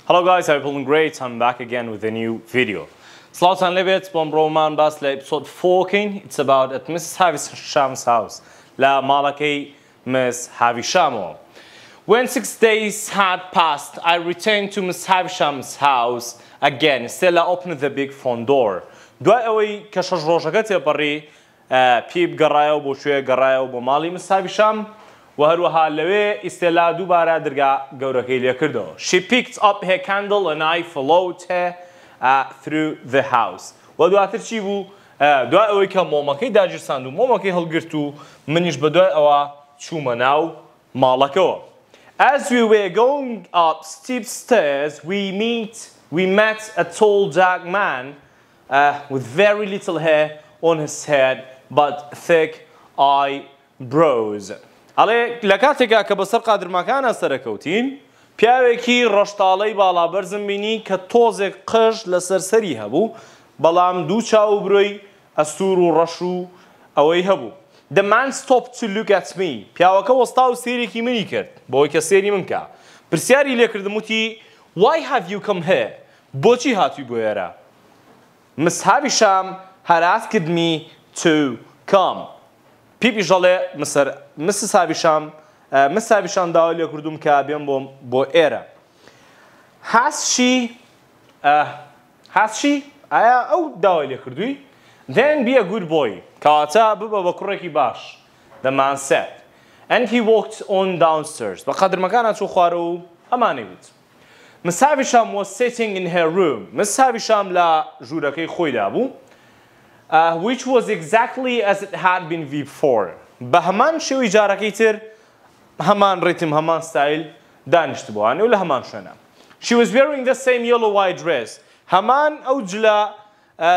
Hello guys, I hope you're doing great. I'm back again with a new video. Slaughter and Libet, Bombroman Basle episode 14. It's about at Mrs. Havisham's house. La Malaki Miss Havishamo. When 6 days had passed, I returned to Miss Havisham's house again. Stella opened the big front door. Dwai Kashajroshakati Pari, Peep Garayo, Boshue Garayo, Bomali, Miss Havisham. وهروها لوي استلا دوباره درجا جوركيليا كردو. She picked up her candle and I followed her through the house. ودواتر چی بو؟ دو اوی که ماماکی داجر ساندو ماماکی هلگرتو منیش بدو اوا چوما ناو مالکو. As we were going up steep stairs, we met a tall dark man with very little hair on his head but thick eyebrows. على لكاتك كبصر قادر مكان سركوتين بياوكي رشتالي بالا برزم بيني كتوزك قش لسرسري هبو بلام دو چاو بروي استورو رشو اوي هبو. The man stopped to look at me. بياوكا وستاو سيري كي مني كرد بوي كسيري منكا برسياري لي كردموتي Why have you come here? بوچي هاتي بويرا. Miss Havisham had asked me to come. پیپی جاله Mrs. Havisham داولی کردم که بیام با ایره. Has she آیا او داولی کردوی؟ Then be a good boy. کاتا ببا بکرکی باش. The man said. And he walked on downstairs. بقدر مکانه تو خوارو امانی بود. Miss Havisham was sitting in her room. Miss Havisham لا جورکی خویده ابو. Which was exactly as it had been before. بهمان شوي جاركيتر همان رتم همان ستايل دانشت بواني ولا همان شنا. She was wearing the same yellow white dress. همان أوجلا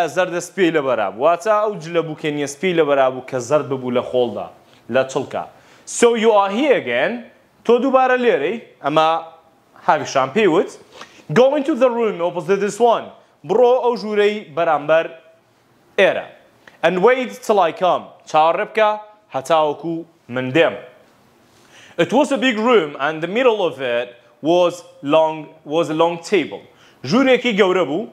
زرد سبيل براب. واتا أوجلا بوكينيا سبيل برابو كزرد ببولا خولدا لا تلقى. So you are here again. تو دوباره ليري أما Havisham پیوت. Go into the room opposite this one. برو أوجوري برامبر era and wait till I come. تعربك هتاوكو من دم. It was a big room and the middle of it was a long table. جوريكي جوربو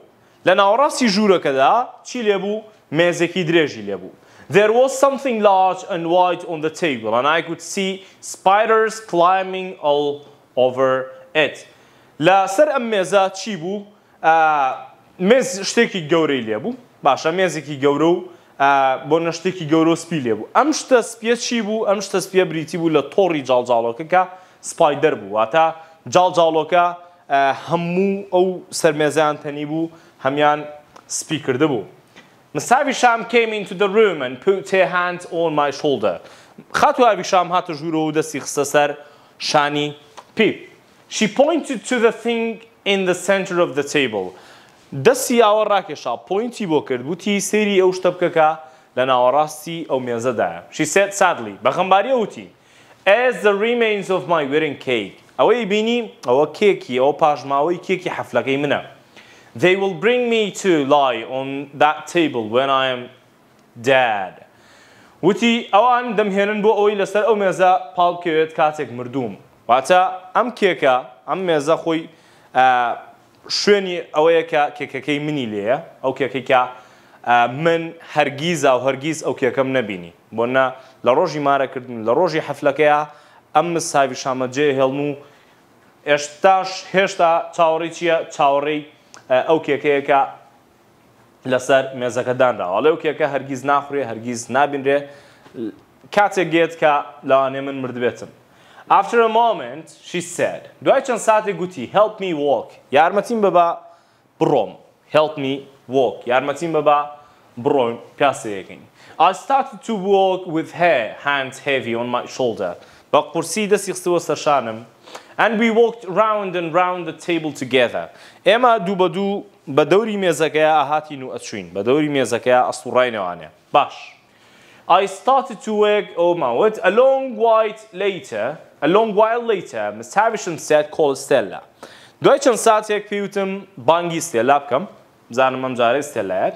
لأن راسي جورا كذا تشيلبو ميزكي دريجي لبو. There was something large and white on the table and I could see spiders climbing all over it. لا سر أميزا تشيبو ميز شتيكي جوري لبو. باشا ميزكي جورو بونشتكي جورو سبيلي بو امشتا سبيه چی بو امشتا سبيه بريتي بو لطوري جالجالوكا كا سبايدر بو واتا جالجالوكا همو او سرميزان تاني بو هميان سبيكر دبو. Miss Havisham came into the room and put her hand on my shoulder. خاتو Havisham هاتو جورو دسي خسسر شاني بيب. She pointed to the thing in the center of the table. دستی آوراکشا پوینتی بکرد بودی سری اوش تبکه لناوراستی او میزده. She said sadly بخمباری اوتی as the remains of my wedding cake. اوی بینی او کیکی او پاجماوی کیکی حفله‌کی منه. They will bring me to lie on that table when I am dead. وتی اوان دمهنن بو اوی لسر او میزه پال کیت کاتک مردوم. واتا ام کیکا ام میزه خوی شوێنی ئەوەیە کە کێکەکەی منی لێیە ئەو کێکێکە من هەرگیز ئەو کێکەم نەبینی بۆنە لە ڕۆژی مارەکردن لە ڕۆژی حەفلەکەیە ئەم Miss Havisham جێ هێڵن و هێشتا چاوەڕێی چییە چاوەڕێی ئەو کێکەیەکە لەسەر مێزەکە دانراوە ئەڵێ ئەو کێکە هەرگیز ناخورێ هەرگیز نابینرێ کاتێک گێت کە لەوانێ من مردبێتم. After a moment, she said, دوای چەند ساتێک گوتی help me walk. یارمەتیم ببە بڕۆم. Help me walk. یارمەتیم ببە بڕۆم پیاسەیەکەین. I started to walk with her hands heavy on my shoulder. بە قورسی دەستی خستەوە سەرشانم. And we walked round and round the table together. ئێمە دوو بە دوو بە دەوری مێزەکەیە ئاهاتین و ئەچوین. بە دەوری مێزەکەیە ئەسوڕاینەوانێ. باش. I started to work a long while later, Miss Havisham said, call Stella. دوای چەند ساتێک پێوتم بانگی Stella بکەم. بزانم ئەم جارە Stella.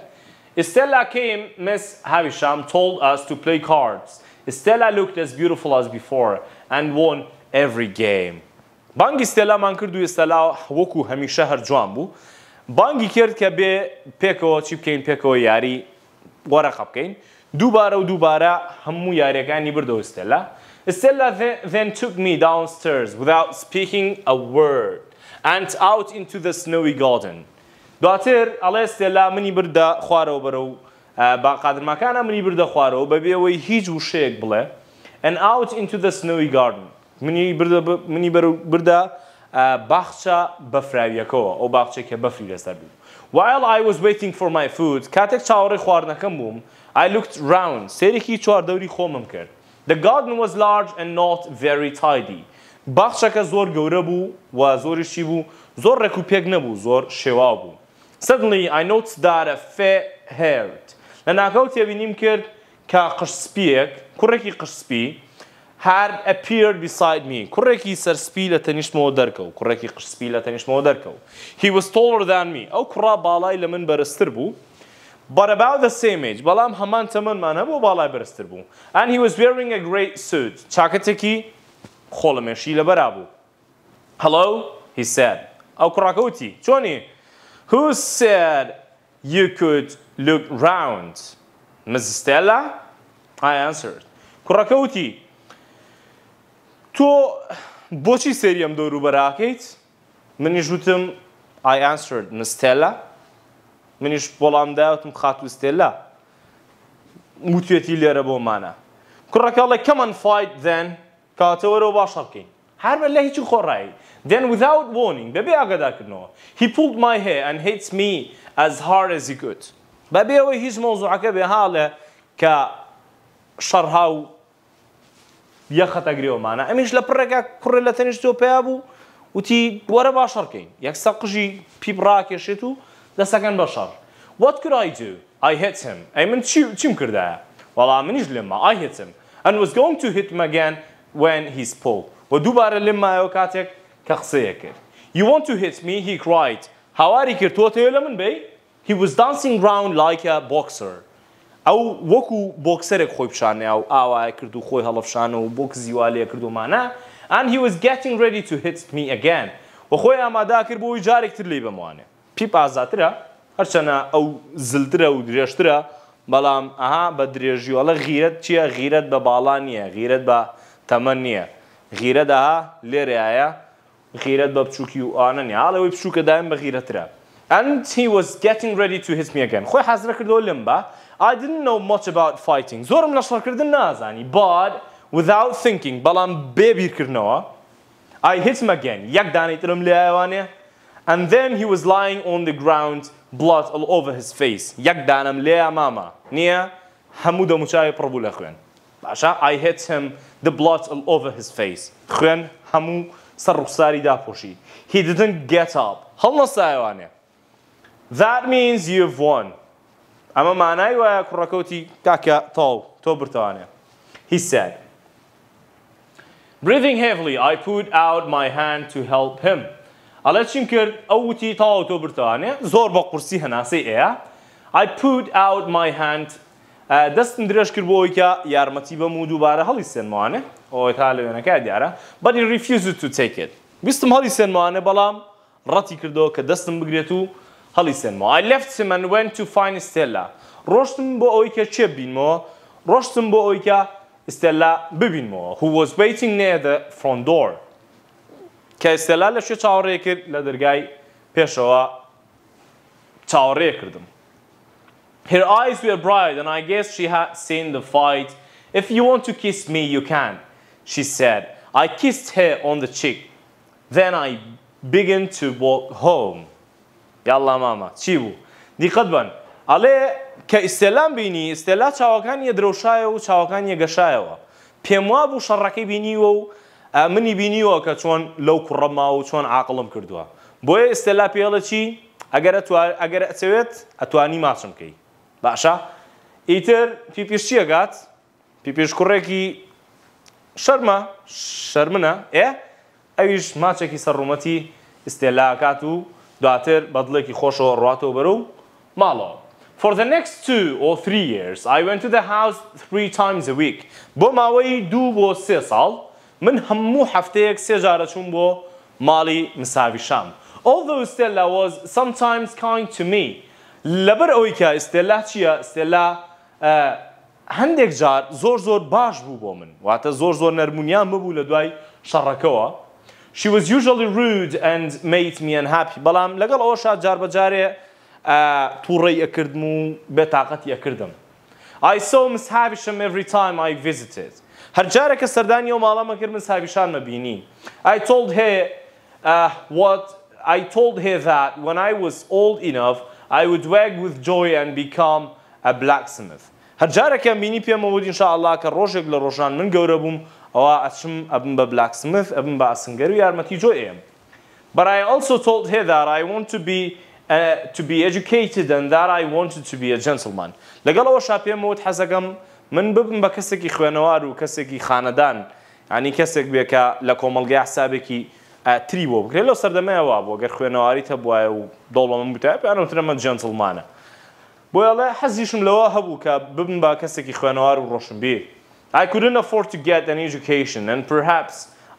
Stella came. Miss Havisham told us to play cards. Stella looked as beautiful as before and won every game. بانگی ئستێلامان کرد و ئێستێلا وەکو هەمیشە هەر جوان بوو بانگی کرد کە بێ پێکەوە چی بکەین پێکەوە یاری وەرەقە بکەین دووبارە و دووبارە هەموو یاریەکانی بردەوە ئستێلا then took me downstairs without speaking a word and out into the snowy garden دواتر ئەڵێ ئستێلا منی بردە خوارەوە بەرەو با قادرمەکانە منی بردە خوارەوە بەبێ ئەوەی هیچ وشەیەک بڵێ and out into the snowy garden منی بردە باخچە بەفراویەکەوە ئەو باخچەی کە بەفری لەسەر بوو while I was waiting for my food کاتێک چاوەڕێی خواردنەکەم بووم I looked round سێرێکی چواردەوری خۆمم کرد the garden was large and not very tidy باخچەکە زۆر گەورە بوو و زۆریشی بوو زۆر ڕێک و پێک نەبوو زۆر شێوا بوو suddenly I noticed that a fair-haired لە ناکەوت تێبینیم کرد کە قشسپیەک کوڕێکی قشسپی had appeared beside me کوڕێکی سەرسپی لە تەنیشتمەوە دەرکەوت کوڕێکی قشسپی لە تەنیشتمەوە دەرکەوت he was taller than me ئەو کوڕا باڵای لە من بەرزتر بوو but about the same age بەڵام هەمان تەمەنمان هەبوو باڵای بەرزتر بوو and he was wearing a great suit چاکەتێکی خۆڵەمێشی لەبەرا بوو hello he said ئەو کوڕاکەوتی چۆنی who said you could look round Mrs. Stella I answered کوڕاکەوتی تۆ بۆچی سێریم دەور و بەراکەیت منیش وتم I answered Miss Stella منیش وەڵام داوتم خاتوو ستێلا وتوێتی لێرە بۆمانە کوڕەکەڵێ come and fight then کاتە وەرەوە باشە بکەین هەر بە لە هیچی خۆڕایی then without warning بەبێ ئاگادارکردنەوە he pulled my hair and hit me as hard as he could بەبێ ئەوەی هیچ مۆزوعەکە بێ هاڵێ کە شەرها و یەخەتەگرێوەمانە ئەمیش لە پڕێکە کوڕێ لە تەنیشتەوە پێیا بوو وتی وەرە باشە بکەین یەکسە قژی پیپ ڕاکێشێت و دەستەکەن بەشەڕ what could I do I hit him ئەی من چیم کردایە وەڵام منیش لێمە I hit him and was going to hit him again when he spoke و دووبارە لێم مایەوە کاتێک کە قسەیە کرد you want to hit me he cried هاواری کرد تۆ تەوێ لە من بێ he was dancing round like a boxer ئەو وەکو بۆکسەرێک خۆی پیشانەیە و ئاوایە کرد و خۆی هەڵەفشانە و بۆکس زیوالەیە کردومانە and he was getting ready to hit me again و خۆی ئامادا کرد بۆ ئەوەی جارێکتر لێی بموانێ پیپ ئازاترە هەرچەنە ئەو زلترە و درێژترە بەڵام ئەها بە درێژیوەڵە غیرەت چییە غیرەت بە باڵا نییە غیرەت بە تەمەن نییە غیرەت ئەها لێرەیە غیرەت بە بچووکی و ئانە نیە هاڵەوەی بچووکە دایم بە غیرەترە and he was getting ready to hit me again خۆی حەزرە کردەوە لێم بە I didn't know much about fighting زۆرم لە شەڕکردن نازانی but without thinking بەڵام بێبیرکردنەوە I hit him again یەک دانەی ترم لێ ئەوانێ and then he was lying on the ground blood all over his face یەک دانم لێ ماما نییە هەموو دەموچاوی پڕ بوو لە خوێن باشە I hit him the blood all over his face خوێن هەموو سەر ڕوخساری داپۆشی he didn't get up هەڵنەسایەوانێ that means you've won ئەمە مانای وایە کوڕەکەوتی کاکە تاو تۆ برتوانێ he said breathing heavily I put out my hand to help him ئەڵێ چیم کرد ئەو وتی تاو تۆ برتوانێ زۆر بە قورسی هەناسەی ئەیە I put out my hand دەستم درێژ کرد بۆ ئەوەی کە یارمەتی بەم و دووبارە هەڵی سێنمەوانێ ئەوەی تا لە وێنەکە دیارە but he refused to take it ویستم هەڵی سێنمەوانێ بەڵام ڕەتی کردەوە کە دەستم بگرێت و هەڵی سێنمەوە I left him and went to find Stella ڕۆشتم بۆ ئەوەی کە چێ ببینمەوە ڕۆشتم بۆ ئەوەی کە Stella ببینمەوە who was waiting near the front door کە ئێستێلا لە شوێ چاوەڕێ کرد لە دەرگای پێشەوە چاوەڕێ کردم her eyes were bright and I guess she had seen the fight if you want to kiss me you can she said I kissed her on the cheek then I began to walk home یاڵڵا ماما چی بوو دیقەت بن ئەڵێ کە ئێستێلام بینی ئێستێلا چاوەکان یەدرەوشایە و چاوەکان یەگەشایەوە پێم وا بوو شەڕەکەی بینیوە و منی بینیوە کە چۆن لەو کوڕەما و چۆن عاقڵم کردووە بۆیە ئێستێلا پێڵە چی ئەگەر ئەچەوێت ئەتوانی ماچم بکەی باشە ئیتر پیپیش چیەگات پیپیش کوڕێکی شەرمنە ئەویش ماچێکی سەرڕوومەتی ئێستێلاکات و دواتر بەدڵێکی خۆشەوە ڕاتەوە بەرەو ماڵەوە For the next 2 or 3 years I went to the house 3 times a week بۆ ماوەی 2 بۆ 3 ساڵ من هەموو هەفتەیەک 3 جارە چوون بۆ ماڵی مساویشام. Although Stella was sometimes kind to me. لەبەر ئەوەی کە ئستێلا چییە؟ ئستێلا هەندێک جار زۆر باش بوو بۆ من، واتە زۆر نەرمونیان ببوو لە دوای شەڕەکەوە. She was usually rude and made me unhappy. بەڵام لەگەڵ ئەوەشا جار بەجارێ تووڕەی ئەکردم و بێتاقەتی ئەکردم. I saw Miss Havisham every time I visited. هەر جارێکە سەردانی ئەو ماڵەمە کرد Miss Havisham مەبینی. I told her that when I was old enough I would wag with joy and become a blacksmith. هەر جارێکیان بینی پێم ئەوە ئینشاءالله کە ڕۆژێک لە ڕۆژان من گەورە بووم ئەوە ئەچم ئەبم بە blacksmith ئەبم بە ئاسنگەر و یارمەتی جۆ ئێم. But I also told her that I want to be educated and that I wanted to be a gentleman. لەگەڵ ئەوەشا پێم وت حەزەکەم من ببم بە کەسێکی خوێنەوار و کەسێکی خانەدان، یعنی کەسێک بێ کە لە کۆمەڵگەی حسابێکی تری بۆ بکرێت لەو سەردەمەیەوە بۆ گەر خوێنەواریت هەبوایە و دەوڵەمەند بووتایە پێیانەوترەمە جەنتڵمانە. بۆیەڵێ حەزیشم لەوە هەبوو کە ببم بە کەسێکی خوێنەوار و ڕۆشن بێ. I couldn't afford to get an education and perhaps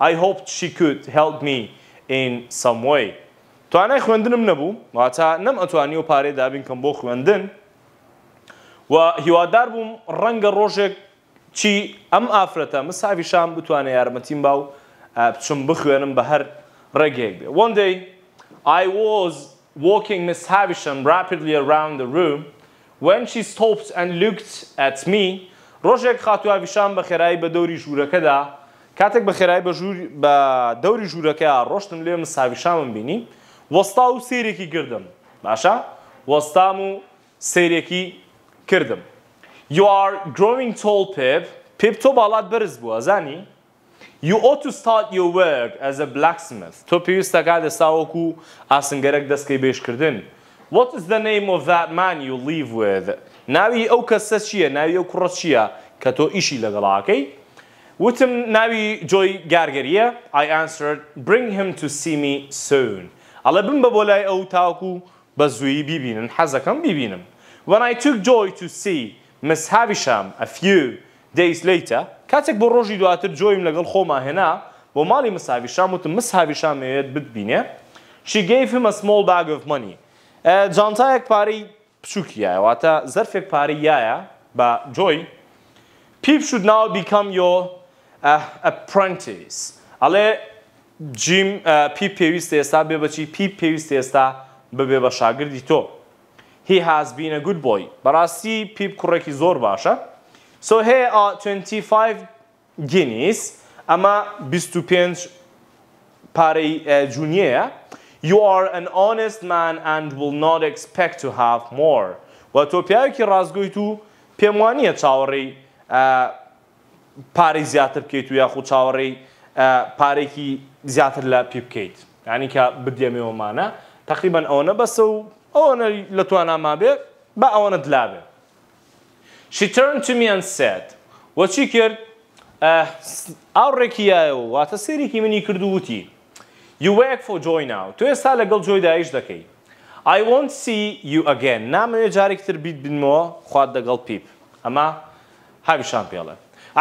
I hoped she could help me in some way. توانای خوێندنم نەبوو، واتە نەم ئەتوانی و پارەی دابین کەم بۆ خوێندن و هیوادار بووم ڕەنگە ڕۆژێک چی ئەم ئافرەتە مساویشام بتوانێت یارمەتیم با و بچم بخوێنم بە هەر ڕێگەیەک بێ. One day I was walking Miss Havisham rapidly around the room when she stopped and looked at me. ڕۆژێک خاتو هاویشام بە خێرایی بە دەوری ژوورەکەدا، کاتێک بە خێرایی بە دەوری ژوورەکەیە ڕۆشتم لێ مساویشامم بینی، وەستا و سیرێکی کردم. باشە؟ وەستام و سیرێکی کردم. You are growing tall, Pip. Pip تۆ باڵات بەرز بووە، زانی؟ You ought to start your work as a blacksmith. تۆ پێویستە کات ئێستا وەکو ئاسنگەرێک دەستکەی بێژکردن. What is the name of that man you live with? ناوی ئەو کەسە چییە؟ ناوی ئەو کوڕە چییە کە تۆ ئیشی لەگەڵاکەی؟ وتم ناوی جۆی گارگەریە. I answered, bring him to see me soon. ئەڵێ بم بە بۆ لای ئەو تاوەکو بە زوویی بیبینن، حەزەکەم بیبینم. When I took joy to see Miss Havisham a few days later, کاتێک بۆ ڕۆژی دواتر جۆیم لەگەڵ خۆما هێنا بۆ ماڵی Miss Havisham وتم Miss Havisham ئەوێت بتبینێ. She gave him a small bag of money. جانتایەک پارەی بچووکیایە، واتە زەرفێک پارەی یایە بە جۆی. Pip should now become your apprentice. ئەڵێ جیم پیپ پێویستە ئێستا بێ بەچی؟ پیپ پێویستە ئێستا ببێ بە شاگردی تۆ. He has been a good boy. بەڕاستی پیپ کوڕێکی زۆر باشە. So here are 25 guineas. ئەمە 25 پارەی جونیەیە. You are an honest man and will not expect to have more. و تۆ پیاوێکی ڕاستگۆیت و پێم وانییە چاوەڕێی پارەی زیاتر بکەیت و یاخود چاوەڕێی پارێکی زیاتر لە پێ بکەیت، یعنی کە بدێمێوەمانە تقریبان ئەوەنە بەسە و ئەوەنە لە تواناما بێ بە ئەوەنە دلابێ. She turned to me and said, وەچی کرد؟ ئاوڕێکی یایەوە، واتە سێرێکی منی کرد و وتی You work for joy now. تۆ ئێستا لەگەڵ جۆیدا ئیش دەکەی. I won't see you again. نامەوێت جارێکی تر بیت بینمەوە خوات لەگەڵ پیپ. ئەمە هاویشان پێڵێ.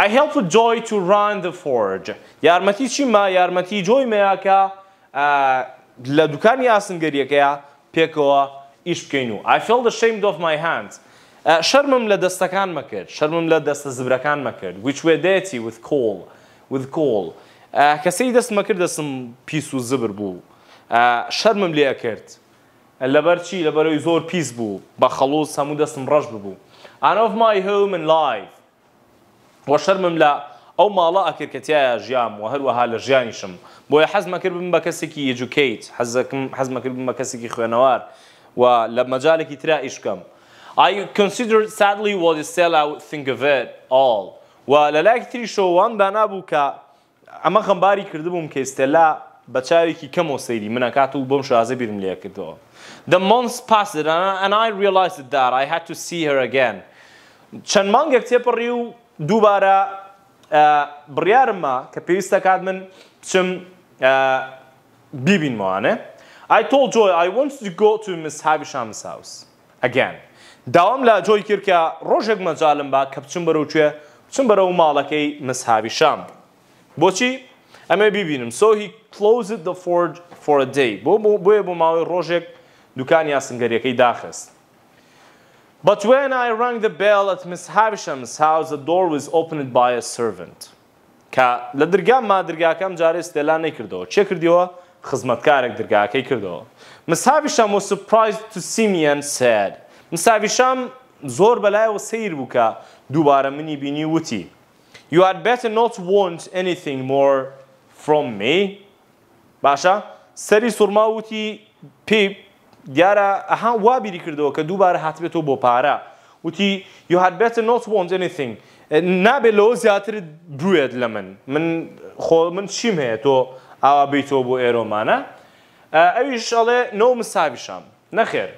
I helped Joy to run the forge. یارمەتی چیمە؟ یارمەتی جۆیمەیە کە لە دوکانی ئاسنگەریەکەیە پێکەوە ئیش بکەین و I felt ashamed of my hands. شەرمم لە دەستەکان مەکرد، شەرمم لە دەستە زبرەکان مەکرد. Which were dirty with coal. کەسەی دەست مەکرد دەستم پیس و زبر بوو. شەرمم لێ ئەکرد. لەبەر چی؟ لەبەرەوەی زۆر پیس بوو، بە خەڵوز هەموو دەستم ڕەش ببوو. And of my home and life. و شەرمم لە ئەو ماڵە ئەکرد کە تایە ژیام و هەروەها لە ژیانیشم. بۆیە حەزمە کرد بم بە کەسێکی educate، حەزمە کرد بم بە کەسێکی خوێنەوار و لە مەجالێکی ترا ئیش بکەم. I considered sadly what Stella would think of it all. و لە لایەکی تری شەوان دانابوو کە ئەمە خەمباری کردبووم کە ئستێلا بە چاوێکی کەمەوە سەیری منەکات و بۆم شازە بیرم لێ کردەوە. The months passed and I realized that I had to see her again. چەند مانگێک تێپەڕی و دووبارە بڕیارمە کە پێویستە کات من بچم بیبینمەوانێ. I told Joy I wanted to go to Miss Havisham's house again. داوام لە جۆی کرد کە ڕۆژێک مەجالم با کە بچم بەرەو کوێ؟ بچم بەرەو ماڵەکەی Miss Havisham. بۆچی؟ ئەمە بیبینم. So he closed the forge for a day. بۆیە بۆ ماوەی ڕۆژێک دوکانی ئاسنگەریەکەی داخست. But when I rang the bell at Miss Havisham's house, the door was opened by a servant. کە لە دەرگام دەرگاکەم جارێ ستێلا نەیکردەوە. چێ کردیەوە؟ خزمەتکارێک دەرگاکەی کردەوە. Miss Havisham was surprised to see me and said, Miss Havisham زۆر بەلایەوە سەیر بوو کە دووبارە منی بینی وتی You had better not want anything more from me. باشە سەری سوڕما وتی پێی دیارە ئەها وا بیری کردەوە کە دووبارە هاتبێتەوە بۆ پارە. وتی You had better not want anything. نابێت لەوە زیاتر بروێت لە من چیم هەیە تۆ ئاوا بیتەوە بۆ ئێرۆمانە. ئەویش ئەڵێ No Miss Havisham. نەخێر.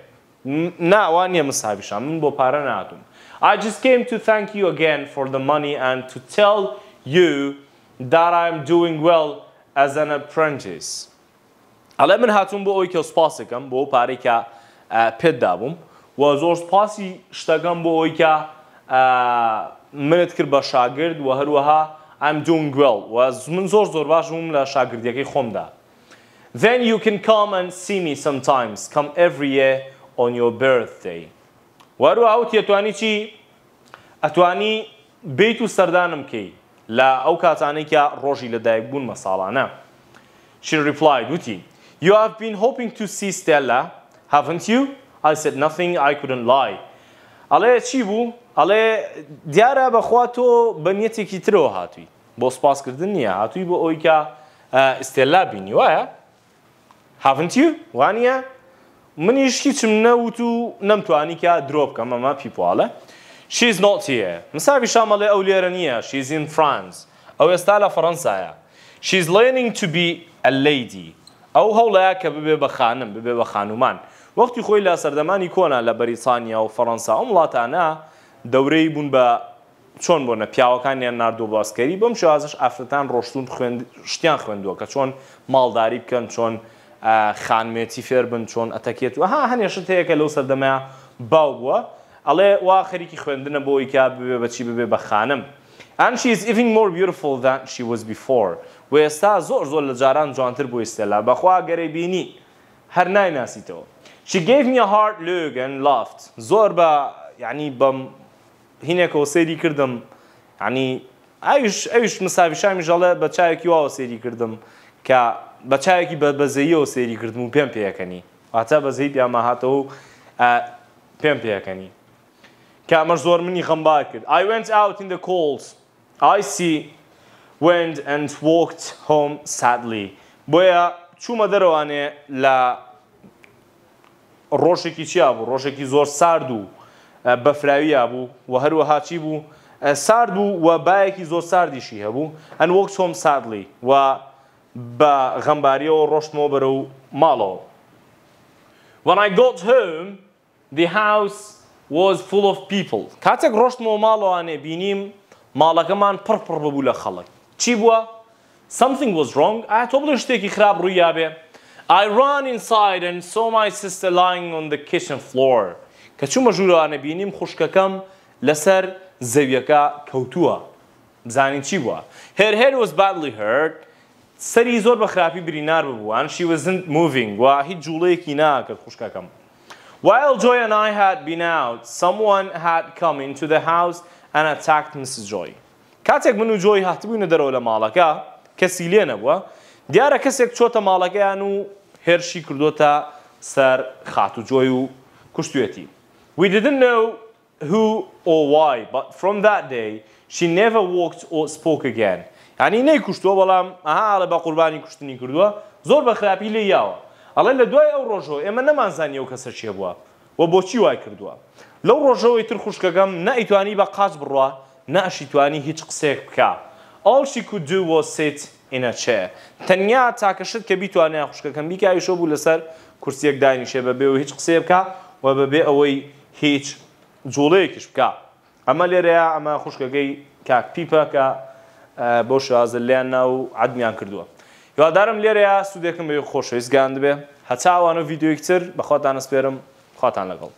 ناوان نییە Miss Havisham. من بۆ پارە نهاتووم. I just came to thank you again for the money and to tell you that I'm doing well as an apprentice. ئەڵێ من هاتووم بۆ ئەوەی کە سوپاسەکەم بۆ پارەی کە پێت دابووم و زۆر سوپاسی شتەکەم بۆ ئەوەی کە منت کرد بە شاگرد و هەروەها I'm doing well و من زۆر باش بووم لە شاگردیەکەی خۆمدا. Then you can come and see me sometimes. Come every year on your birthday. وهروەها وتی ئەتوانی چی؟ ئەتوانی بیت و سەردانم کەی لە ئەو کاتانەی کە ڕۆژی لەدایک بوون مەساڵانە. She replied وتی You have been hoping to see Stella, haven't you? I said nothing, I couldn't lie. ئەڵێ چی بوو؟ ئەڵێ دیارە بەخوا تۆ بە نیەتێکی ترەوە هاتووی بۆ سوپاسکردن نییە هاتووی بۆ ئەوەی کە ئستێلا بینی وایە؟ Haven't you؟ وانە؟ منیش هیچم نەوت و نەمتوانی کە درۆ بکەم ئەمە پیپواڵە. She is not here. Miss Havisham ئەڵێ ئەو لێرە نییە. She is in France. ئەو ئێستا لە فەڕەنسایە. She is learning to be a lady. ئەو هەوڵەیە کە ببێ بە خانم ببێ بە خانومان. وەختی خۆی لە سەردەمانی کۆنا لە بەریتانیا و فەڕەنسا ئەو وڵاتانە دەورەی بوون بە چۆن بۆنە پیاوەکانیان ناردۆ باسکەری بەم شێوازش ئافرەتان ڕۆشتون شتیان خوێندووە کە چۆن ماڵداری بکەن چۆن خانمێتی فێر بن چۆن ئەتەکێت و هەنێشت هەیە کە لەو سەردەمەیە باو بووە ئەڵێ وا خەریکی خوێندنە بۆ ئەوەی کە ببێ بەچی ببێ بە خانم. And she is even more beautiful than she was before. و ئێستا زۆر لە جاران جوانتر بۆ ئێستێلا بەخوا گەرەی بینی هەر نایناسیتەوە. She gave me a hard look and laughed. زۆر بە یعنی بەم هینێکەوە سەیری کردم یعنی ئەویش Miss Havishaمیش ئەڵێ بە چاوێکی واوە سەیری کردم کە بە چاوێکی بەزەییەوە سەیری کردم و پێم پێیەکەنی واتە بەزەی پیامە هاتەوە و پێم پێیەکەنی کە ئەمەش زۆر منی خەمبار کرد. I went out in the cold. I went and walked home sadly. بۆیە چوومە دەرەوانێ لە ڕۆژێکی چیا بوو ڕۆژێکی زۆر سارد و بەفراویە بوو و هەروەها چی بوو سارد بوو و بایەکی زۆر ساردیشی هەبوو and walked home sadly و بە غەمباریەوە ڕۆشتمەوە بەرەو ماڵەوە. When I got home the house was full of people. کاتێک ڕۆشتمەوە ماڵەوانێ بینیم ماڵەکەمان پڕ ببوو لە خەڵک. چی بووە؟ Something was wrong. تۆ بڵێ شتێکی خراپ ڕوویا بێ. I ran inside and saw my sister lying on the kitchen floor. کە چوومە ژوورەوانە بینیم خوشکەکەم لەسەر زەویەکە کەوتووە. بزانین چی بووە؟ Her head was badly hurt. سەری زۆر بە خراپی برینار ببوو and she wasn't moving و هیچ جوڵەیەکی ناکرد خوشکەکەم. While Joy and I had been out, someone had come into the house and attacked Mrs. Joy. کاتێک من و جۆی هاتبووینە دەرەوە لە ماڵەکە کەسی لێ نەبووە دیارە کەسێک چۆتە ماڵەکەیان و هێرشی کردوتە سەر خات و جۆی و کوشتوێتی. We didn't know who or why, but from that day she never walked or spoke again. یعنی نەیکوشتووە بەڵام ئەڵێ بە قوربانی کوشتنی کردووە زۆر بە خراپی لێ یاوە. ئەڵێ لە دوای ئەو ڕۆژەوە ئێمە نەمانزانی ئەو کەسە چێ بووە و بۆچی وای کردووە. لەو ڕۆژەوەی تر خوشکەکەم نەئیتوانی بە قاچ بڕوە نەئەشیتوانی هیچ قسەیەک بکە. All she could do was sit in a chair. تەنیا تاکەشت کە بیتوانێ خوشکەکەم بیکاویشە بوو لەسەر کورسیەک دانیشێ بەبێ و هیچ قسەیە بکە و بەبێ ئەوەی هیچ جوڵەیەکیش بکە. ئەمە لێرەیە ئەمە خوشکەکەی کاک پیپە کە بۆ شازە لیان ناو عەدمیان کردووە. هیوادارم لێرەیە سوودێکم بە خۆشەویست گەیاند بێ. هەتا ئەوانە ڤیدیۆیەکی تر بەخواتان ئەسپێرم خواتان لەگەڵ.